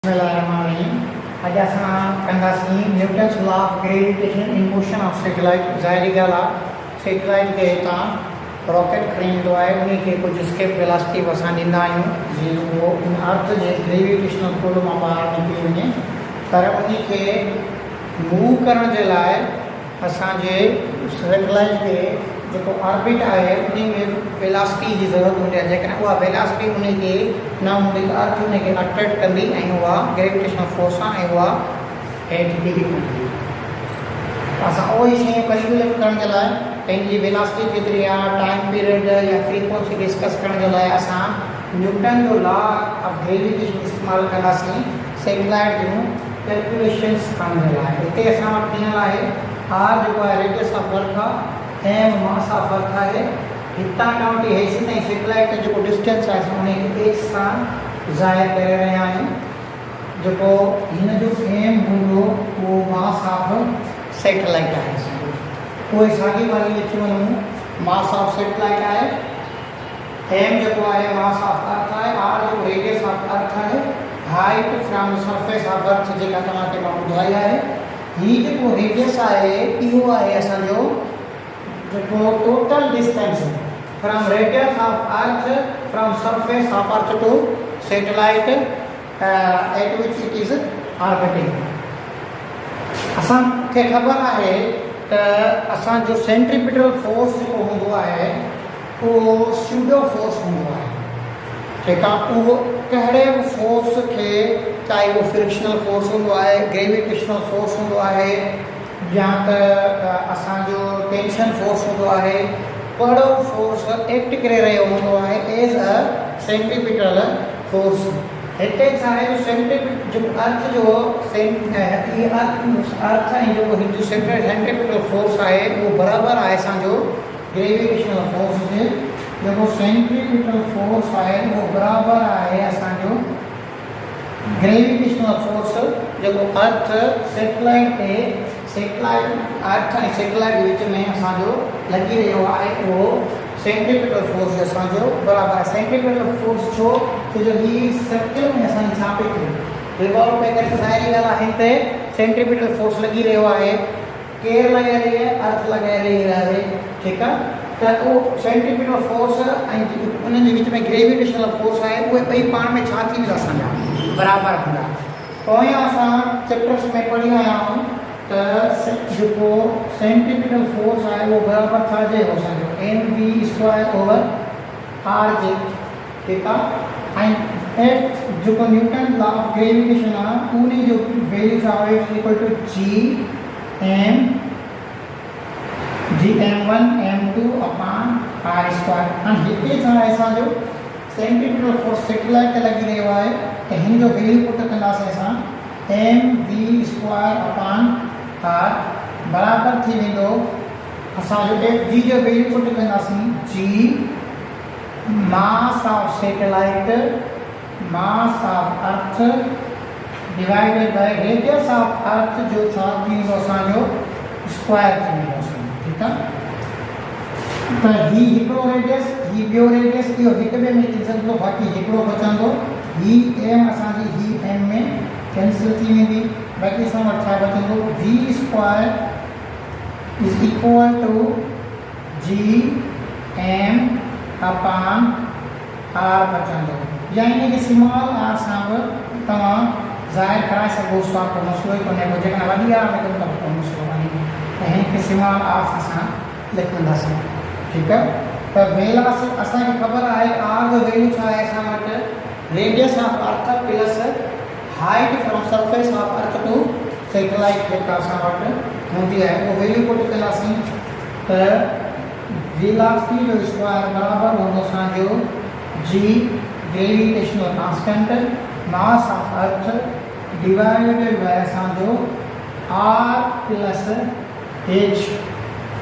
अॼु असां कंदासीं Newton's law of gravitation in motion of satellite. ज़ाहिरी ॻाल्हि आहे, सैटेलाइट खे हितां रॉकेट खणी ईंदो आहे, उन खे कुझु स्केप वेलासिटी असां ॾींदा आहियूं जीअं उहो इन अर्थ जे ग्रेविटेशनल पुल मां ॿाहिरि निकिरी वञे। पर उन खे मूव करण जे लाइ असांजे सैटेलाइट खे जेको ऑर्बिट आहे उन में वेलासिटी जी ज़रूरत हूंदी आहे। जेकॾहिं उहा वेलासिटी उन खे न हूंदी त अर्थ उन खे अट्रैक्ट कंदी ऐं उहा ग्रेविटेशनल फोर्स सां ऐं उहा हेठि डिगी पवंदी। असां उहे ई शयूं कैलकुलेट करण जे लाइ पंहिंजी वेलासिटी केतिरी आहे, टाइम पीरियड या फ्रीक्वेंसी डिस्कस करण जे लाइ असां न्यूटन जो लॉ ऑफ ग्रेविटेशन इस्तेमालु कंदासीं सैटेलाइट जूं कैलकुलेशन्स करण जे लाइ। हिते असां वटि ॾिनल आहे आर जेको आहे रेडियस ऑफ अर्थ आहे, एम मास ऑफ अर्थ आहे। हितां खां वठी हेसि ताईं सैटेलाइट जो जेको डिस्टेंस आहे असां उनखे एच सां ज़ाहिर करे रहिया आहियूं। जेको हिन जो एम हूंदो उहो मास ऑफ सैटेलाइट आहे। उहे साॻी ॻाल्हि लिखी वञूं, मास ऑफ सैटेलाइट आहे, एम जेको आहे मास ऑफ अर्थ आहे, आर जेको रेडियस ऑफ अर्थ आहे, हाइट फ्रॉम सरफेस ऑफ अर्थ जेका तव्हांखे मां ॿुधाई आहे। हीअ जेको रेडियस आहे इहो आहे असांजो जेको total distance from radius of earth from surface of earth to satellite at which it is orbiting. असांखे ख़बर आहे त असांजो सेंट्रीपिटल फोर्स जेको हूंदो आहे उहो स्यूडो फोर्स हूंदो आहे। ठीकु आहे, उहो कहिड़े बि फोर्स खे, चाहे उहो फ्रिक्शनल फोर्स हूंदो आहे, ग्रेविटेशनल फोर्स हूंदो आहे, या त असांजो टेंशन फोर्स हूंदो आहे, कहिड़ो फोर्स एक्ट करे रहियो हूंदो आहे एज अ सेंट्रीपिटल फोर्स। हिते छा आहे, जो अर्थ जो अर्थ ऐं जेको हिन सेंट्रीपिटल फोर्स आहे उहो बराबरि आहे असांजो ग्रेविटेशनल फोर्स जे। जेको सेंट्रीपिटल फोर्स आहे उहो बराबरि आहे असांजो ग्रेविटेशनल फोर्स जेको अर्थ सैटेलाइट ते अर्थ ऐं सैटेलाइट जे विच में असांजो लॻी रहियो आहे, उहो सेंट्रीपिटल फोर्स असांजो बराबरि आहे। सेंट्रीपिटल फोर्स छो जो हीअ सर्किल में असांजी छा पई करे रिवॉल्व पई करे, ज़ाहिरी ॻाल्हि आहे हिते सेंट्रीपिटल फोर्स लॻी रहियो आहे। केरु लॻाए रही आहे? अर्थ लॻाए रही आहे। ठीकु आहे, त उहो सेंट्रीपिटल फोर्स ऐं उन्हनि जे विच में ग्रेविटेशनल फोर्स आहे, उहे ॿई पाण में छा थींदा असांजा बराबरि हूंदा। पोयां असां चैप्टर्स में पढ़ी आया आहियूं त जेको सेंट्रीपिटल फोर्स आहे उहो बराबरि छा जे हो असांजो M V square over R जे। ठीकु आहे, ऐं एफ जेको न्यूटन लॉ ऑफ ग्रेविटेशन आहे उन जो वैल्यू छा आहे, equal to G m1 m2 upon R square. हाणे हिते छा आहे असांजो सेंट्रीपिटल फोर्स सैटेलाइट ते लॻी रहियो आहे, त हिन जो वैल्यू पुट कंदासीं असां M V square upon R बराबरि थी वेंदो असांजो एफ जी जो वैल्यू पुट कंदासीं G mass of satellite mass of earth divided by radius of earth जो छा थी वेंदो असांजो स्क्वायर थी वेंदो असांजो। ठीकु आहे, त ही हिकिड़ो रेडियस, ही ॿियो रेडियस, इहो हिकु ॿिए में कैंसिल थो, बाक़ी हिकिड़ो बचंदो। ही एम असांजी ही एम में कैंसिल थी वेंदी, बाक़ी असां वटि छा बचंदो, V square is equal to G M upon R बचंदो। या इनखे स्मॉल आर सां बि तव्हां ज़ाहिर कराए सघो था, को मसइलो ई कोन्हे। पोइ जेकॾहिं वॾी आर में त को मसइलो कान्हे, त हिनखे स्मॉल आर सां असां लिखंदासीं। ठीकु आहे, त वेलासिटी असांखे ख़बर आहे आर जो वैल्यू छा आहे असां वटि radius of earth plus height from surface of earth to satellite जेका असां वटि हूंदी आहे उहो वैल्यू पुट कंदासीं त वेलासिटी जो स्क्वायर बराबरि हूंदो असांजो G gravitational constant mass of earth divided by असांजो आर प्लस एच।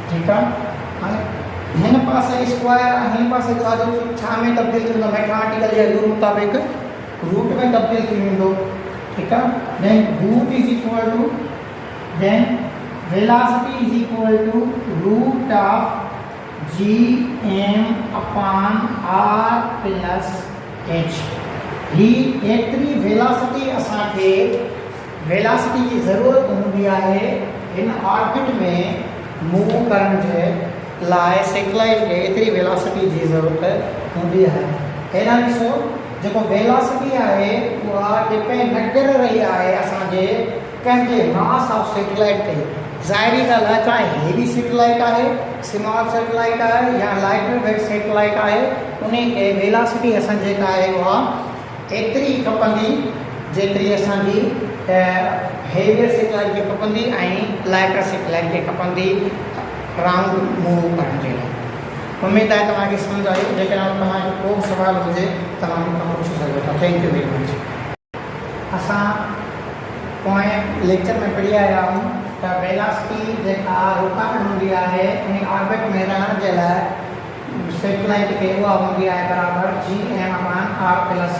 ठीकु आहे, हाणे हिन पासे स्क्वायर आहे, हिन पासे छा में तब्दील थींदो, मैथमेटिकल जे रूल मुताबिक़ रूट में तब्दील थी वेंदो। ठीकु आहे, then root is equal to then velocity is equal to root of G M upon R plus H. ही एतिरी वेलासिटी असांखे वेलासिटी जी ज़रूरत हूंदी आहे हिन ऑर्बिट में मूव करण जे लाइ सैटेलाइट खे एतिरी वेलासिटी जी ज़रूरत हूंदी आहे। हेॾा ॾिसो जेको वेलासिटी आहे उहा डिपेंड न करे रही आहे असांजे कंहिंजे मास ऑफ सैटेलाइट ते। ज़ाहिरी ॻाल्हि आहे चाहे हेवी सैटेलाइट आहे, स्मॉल सैटेलाइट आहे या लाइटर वेट सैटेलाइट आहे, उन खे वेलासिटी असां जेका आहे उहा एतिरी खपंदी जेतिरी असांजी हेवियर सैटेलाइट खे खपंदी ऐं लाइटर सैटेलाइट खे खपंदी राउंड मूव करण जे लाइ। उमेद आहे तव्हांखे सम्झ आई। जेकॾहिं तव्हांजो को बि सुवाल हुजे तव्हां मूंखां पुछी सघो था। Thank you very much. असां पोएं लेक्चर में पढ़ी आया आहियूं त वेलासिटी जेका रुकावट हूंदी आहे उन ऑर्बिट में रहण जे लाइ सैटेलाइट खे उहा हूंदी आहे बराबरि Gm/r+h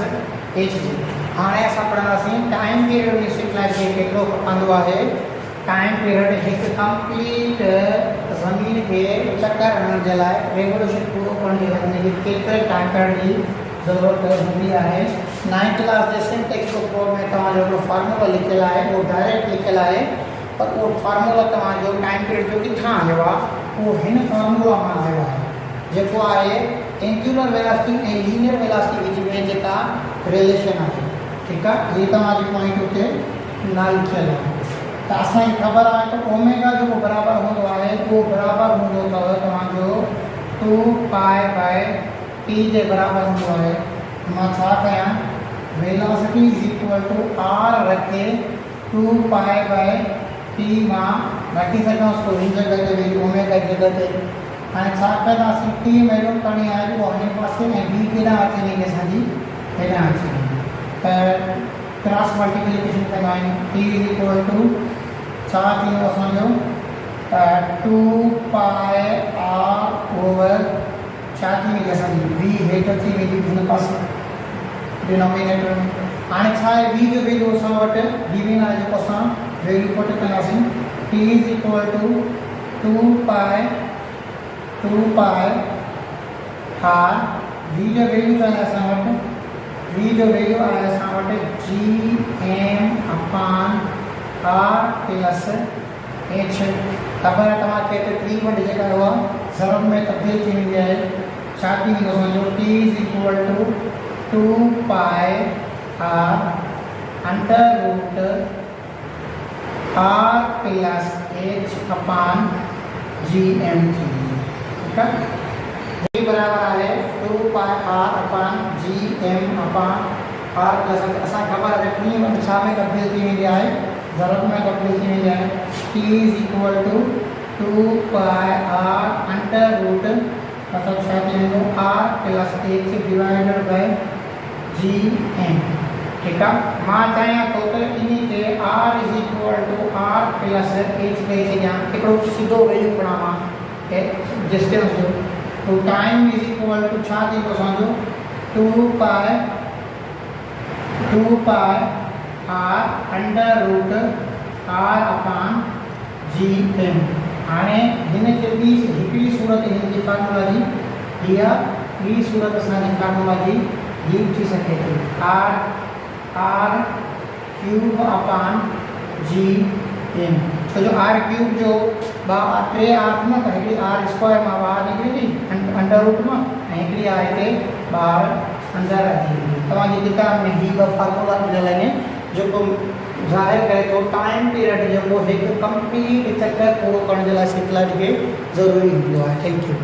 जी। हाणे असां पढ़ंदासीं टाइम पीरियड में सैटेलाइट खे केतिरो खपंदो आहे। टाइम पीरियड हिकु कंप्लीट ज़मीन खे चक्कर हणण जे लाइ रेगुलेशन पूरो करण जे लाइ हुनखे केतिरे टाइम पीरियड जी ज़रूरत हूंदी आहे। 9th क्लास जे सिंटेक्स कोड में तव्हांजो हिकिड़ो फार्मूला लिखियलु आहे, उहो डायरेक्ट लिखियलु आहे, पर उहो फार्मूला तव्हांजो टाइम पीरियड जो किथां आयो आहे, उहो हिन फार्मूला मां आयो आहे जेको आहे एंगुलर वेलासिटी ऐं लीनियर वेलासिटी विच में जेका रिलेशन आहे। ठीकु आहे, हीअ तव्हांजी पॉइंट हुते न लिखियलु आहे। त असांखे ख़बर आहे त ओमेगा जेको बराबरि हूंदो आहे उहो बराबरि हूंदो अथव तव्हांजो 2π/t जे बराबरि हूंदो आहे। मां छा कयां, वेलासिटी r रखे 2π/t मां रखी सघांसि थो हिन जॻह ते वेही ओमेगा जी जॻह ते। हाणे छा कंदासीं, टी वैल्यू करणी आहे उहा हिन पासे ऐं ॿी केॾांहुं अचे वञे असांजी हेॾांहुं अचे वञे। त क्रॉस मल्टीप्लिकेशन कंदा आहियूं। t छा थींदो असांजो 2πr/, छा थी वेंदी असांजी v हेठि थी वेंदी हिन पासे डिनोमिनेटर में। हाणे छा आहे v जो वैल्यू असां वटि गिवन आहे जेको असां वैल्यू पुट कंदासीं। t = 2π r। v जो वैल्यू आहे असां वटि, v जो वैल्यू आहे असां वटि Gm/r+h। ख़बर आहे तव्हांखे त 3 वटि जेका उहा ज़रब में तब्दील थी वेंदी आहे। छा थी वेंदो असांजो t = 2πr √r+h/Gm। ठीकु आहे, ये बराबर आहे 2πr/Gm/r+h। असां ख़बर आहे त 3 वटि छा में तब्दील थी वेंदी आहे, ज़रब में तब्दील थी वेंदी आहे। t = 2πr मतलब छा थी वेंदो r+h/Gm। ठीकु आहे, मां चाहियां थो त इन खे r = r+h ॾेई छॾियां, हिकिड़ो सिधो वैल्यू खणां मां डिस्टेंस जो। तो टाइम = छा थींदो असांजो 2πr √r/Gm। हाणे हिन खे हिकिड़ी सूरत हिन जी फार्मूला जी हीअ ॿी सूरत असांजी फार्मूला जी हीअ थी सघे थी r3/Gm। छो जो r³ जो 3 r न त हिकिड़ी r² मां ॿाहिरि निकिरी अंडर रूट मां ऐं हिकिड़ी आहे हिते ॿाहिरि अंदरि अची वेंदी। तव्हांजी किताब में हीअ ॿ फार्मूला ॾिनल आहिनि जेको ज़ाहिर करे थो टाइम पीरियड जेको हिकु कंप्लीट चक्कर पूरो करण जे लाइ सैटेलाइट खे ज़रूरी हूंदो आहे। Thank you.